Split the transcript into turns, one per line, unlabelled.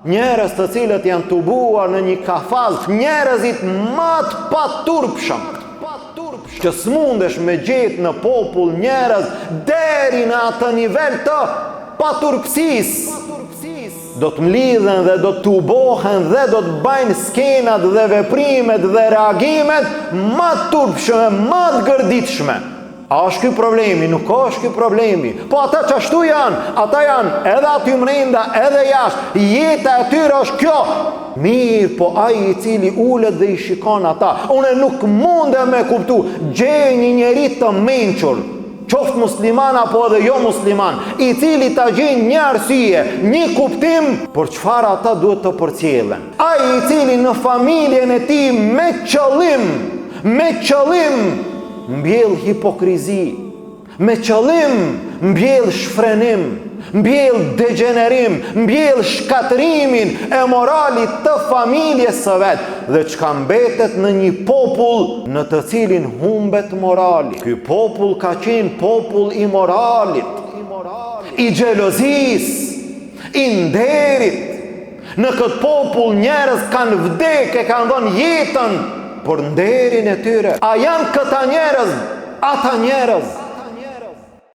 njerëz të cilët janë tubuar në një kafaz, njerëzit më të paturpshëm, që s'mundesh me gjetë në popull njerëz deri në atë nivel të paturpsisë. Do të mlidhen dhe do të tubohen dhe do të bajnë skenat dhe veprimet dhe reagimet më të turpshme, më të gërditshme. A është ky problemi? Nuk është ky problemi. Po ata çashtu janë, ata janë edhe aty brenda, edhe jashtë. Jeta e tyre është kjo. Mirë, po ai i cili ulet dhe i shikon ata, unë nuk mundem me kuptu. Gjej një njeri të mençur, qoftë musliman apo edhe jo musliman, i cili ta gjen një arsye, një kuptim për çfarë ata duhet të përcjellen. Ai i cili në familjen e tij me qëllim mbjell hipokrizi, me qëllim mbjell shfrenim, mbjell degenerim, mbjell shkatrimin e moralit të familjes së vet, dhe çka mbetet në një popull në të cilin humbet morali. Ky popull ka qenë popull i moralit, i xhelozisë, i nderit. Në këtë popull njerëz kanë vdekë, kanë dhënë jetën për nderin e tyre. A janë këta njerëz, ata njerëz